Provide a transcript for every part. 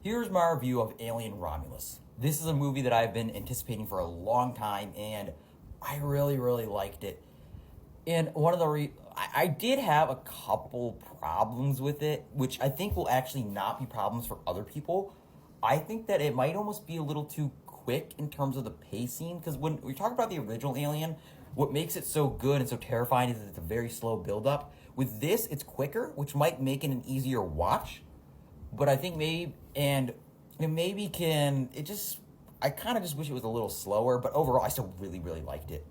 Here's my review of Alien Romulus. This is a movie that I've been anticipating for a long time, and I really, really liked it. And one of I did have a couple problems with it, which I think will actually not be problems for other people. I think that it might almost be a little too quick in terms of the pacing, because when we talk about the original Alien, what makes it so good and so terrifying is that it's a very slow build up. With this, it's quicker, which might make it an easier watch. But I think maybe, and it maybe can, it just, I kind of just wish it was a little slower, but overall, I still really, really liked it.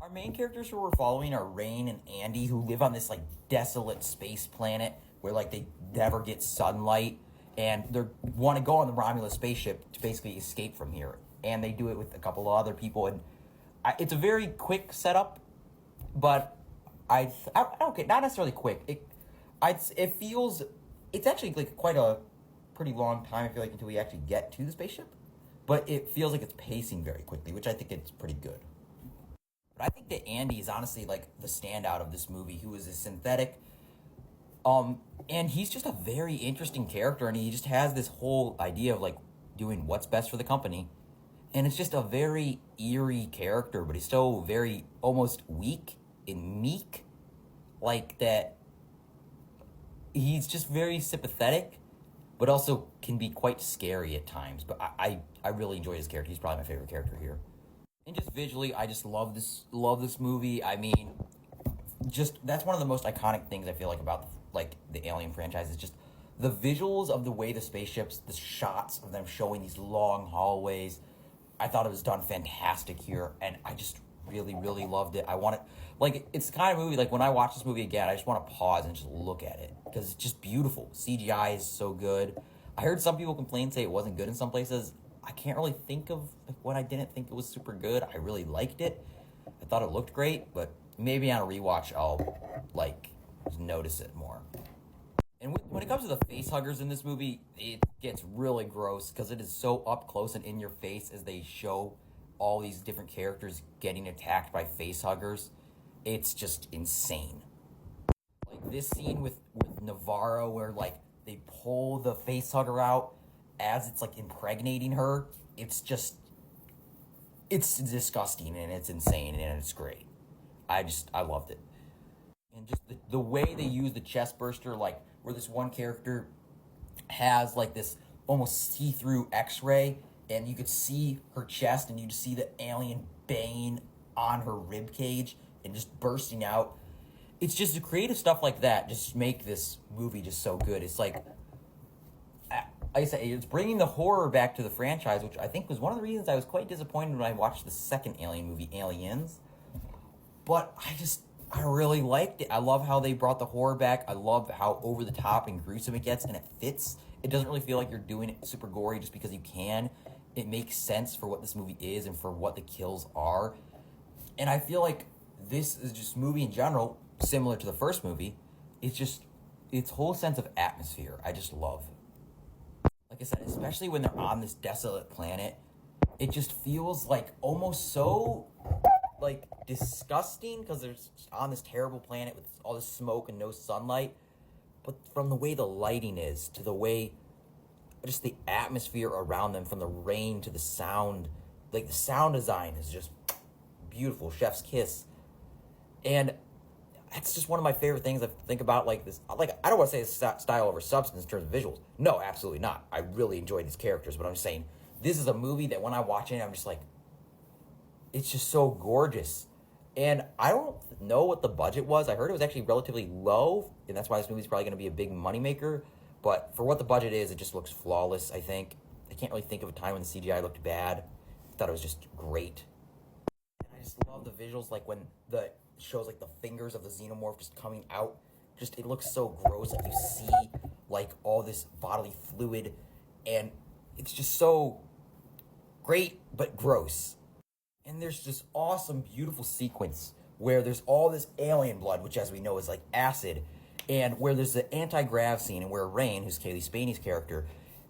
Our main characters who we're following are Rain and Andy, who live on this like desolate space planet where like they never get sunlight, and they want to go on the Romulus spaceship to basically escape from here. And they do it with a couple of other people, and it's a very quick setup, but okay, not necessarily quick. It feels, it's actually like quite a pretty long time. I feel like until we actually get to the spaceship, but it feels like it's pacing very quickly, which I think it's pretty good. But I think that Andy is honestly like the standout of this movie, who is a synthetic. And he's just a very interesting character, and he just has this whole idea of like doing what's best for the company. And it's just a very eerie character, but he's so very almost weak and meek, like that. He's just very sympathetic, but also can be quite scary at times. But I really enjoy his character. He's probably my favorite character here. And just visually, I just love this movie. I mean, just that's one of the most iconic things I feel like about like the Alien franchise is just the visuals of the way the spaceships, the shots of them showing these long hallways. I thought it was done fantastic here, and I just really, really loved it. I want it, like, it's the kind of movie, like, when I watch this movie again, I just want to pause and just look at it, because it's just beautiful. CGI is so good. I heard some people complain, say it wasn't good in some places. I can't really think of when I didn't think it was super good. I really liked it. I thought it looked great, but maybe on a rewatch, I'll, like, notice it more. And when it comes to the face huggers in this movie, it gets really gross because it is so up close and in your face as they show all these different characters getting attacked by face huggers. It's just insane. Like this scene with Navarro where like they pull the face hugger out as it's like impregnating her. It's disgusting and it's insane and it's great. I loved it. And just the way they use the chest burster, like where this one character has like this almost see-through x-ray and you could see her chest and you just see the alien banging on her rib cage and just bursting out. It's just the creative stuff like that just make this movie just so good. It's like I said, it's bringing the horror back to the franchise, which I think was one of the reasons I was quite disappointed when I watched the second Alien movie, Aliens. But I really liked it. I love how they brought the horror back. I love how over the top and gruesome it gets, and it fits. It doesn't really feel like you're doing it super gory just because you can. It makes sense for what this movie is and for what the kills are. And I feel like this is just movie in general, similar to the first movie. It's just its whole sense of atmosphere. I just love. Like I said, especially when they're on this desolate planet, it just feels like almost so like disgusting because they're on this terrible planet with all this smoke and no sunlight. But from the way the lighting is to the way just the atmosphere around them, from the rain to the sound, like the sound design is just beautiful, chef's kiss. And that's just one of my favorite things I think about, like this. Like, I don't want to say it's style over substance in terms of visuals. No, absolutely not. I really enjoy these characters, but I'm just saying this is a movie that when I watch it, I'm just like, it's just so gorgeous. And I don't know what the budget was. I heard it was actually relatively low, and that's why this movie's probably going to be a big moneymaker. But for what the budget is, it just looks flawless, I think. I can't really think of a time when the CGI looked bad. I thought it was just great. And I just love the visuals, like when the shows like the fingers of the xenomorph just coming out. Just, it looks so gross. Like you see like all this bodily fluid, and it's just so great but gross. And there's this awesome, beautiful sequence where there's all this alien blood, which as we know is like acid, and where there's the anti-grav scene and where Rain, who's Kaylee Spaney's character,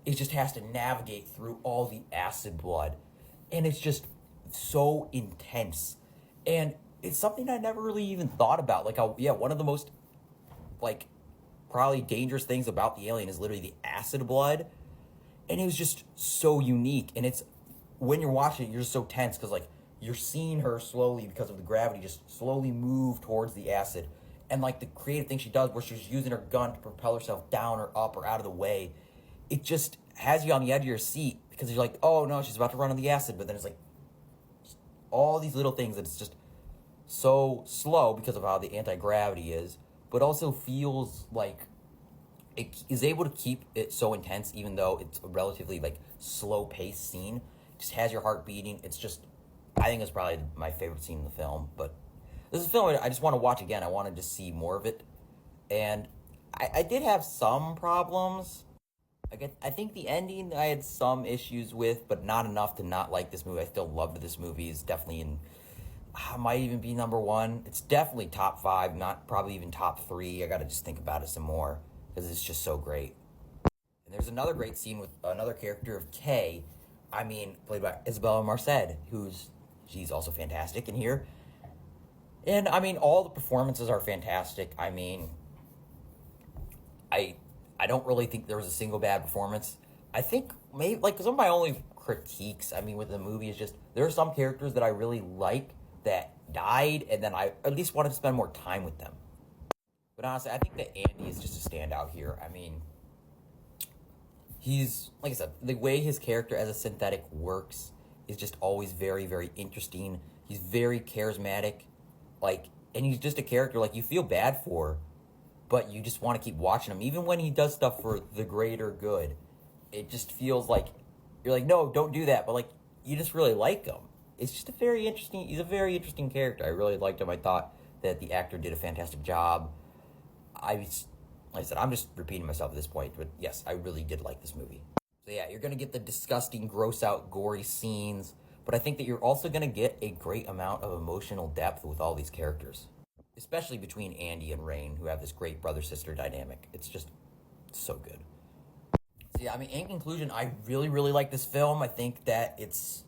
it just has to navigate through all the acid blood. And it's just so intense. And it's something I never really even thought about. Like, one of the most, like, probably dangerous things about the alien is literally the acid blood. And it was just so unique. And it's, when you're watching it, you're just so tense because, like, you're seeing her slowly, because of the gravity, just slowly move towards the acid. And, like, the creative thing she does where she's using her gun to propel herself down or up or out of the way, it just has you on the edge of your seat because you're like, oh no, she's about to run on the acid. But then it's like all these little things that it's just so slow because of how the anti-gravity is, but also feels like it is able to keep it so intense even though it's a relatively, like, slow-paced scene. It just has your heart beating. It's just, I think it's probably my favorite scene in the film. But this is a film I just want to watch again. I wanted to see more of it. And I did have some problems. I think the ending I had some issues with, but not enough to not like this movie. I still loved this movie. It's definitely might even be number one. It's definitely top 5, not probably even top 3. I gotta just think about it some more because it's just so great. And there's another great scene with another character of Kay. I mean, played by Isabella Marced, she's also fantastic in here. And I mean, all the performances are fantastic. I mean, I don't really think there was a single bad performance. I think maybe, like, some of my only critiques, I mean, with the movie is just there are some characters that I really like that died, and then I at least wanted to spend more time with them. But honestly, I think that Andy is just a standout here. I mean, he's, like I said, the way his character as a synthetic works is just always very, very interesting. He's very charismatic, like, and he's just a character, like, you feel bad for, but you just want to keep watching him. Even when he does stuff for the greater good, it just feels like, you're like, no, don't do that, but, like, you just really like him. It's just he's a very interesting character. I really liked him. I thought that the actor did a fantastic job. Like I said, I'm just repeating myself at this point, but yes, I really did like this movie. So yeah, you're going to get the disgusting, gross out, gory scenes, but I think that you're also going to get a great amount of emotional depth with all these characters, especially between Andy and Rain, who have this great brother-sister dynamic. It's just so good. So yeah, I mean, in conclusion, I really, really like this film. I think that it's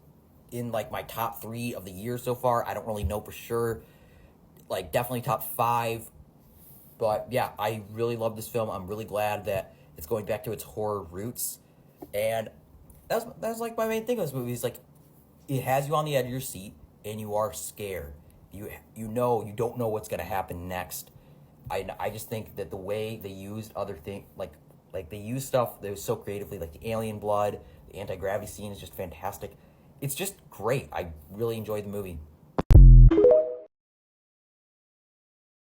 in, like, my top 3 of the year so far. I don't really know for sure. Like, definitely top 5. But yeah, I really love this film. I'm really glad that it's going back to its horror roots. And that's like my main thing with this movie. Is like, it has you on the edge of your seat and you are scared. You don't know what's gonna happen next. I just think that the way they used other things, like they used stuff that was so creatively, like the alien blood, the anti-gravity scene is just fantastic. It's just great. I really enjoyed the movie.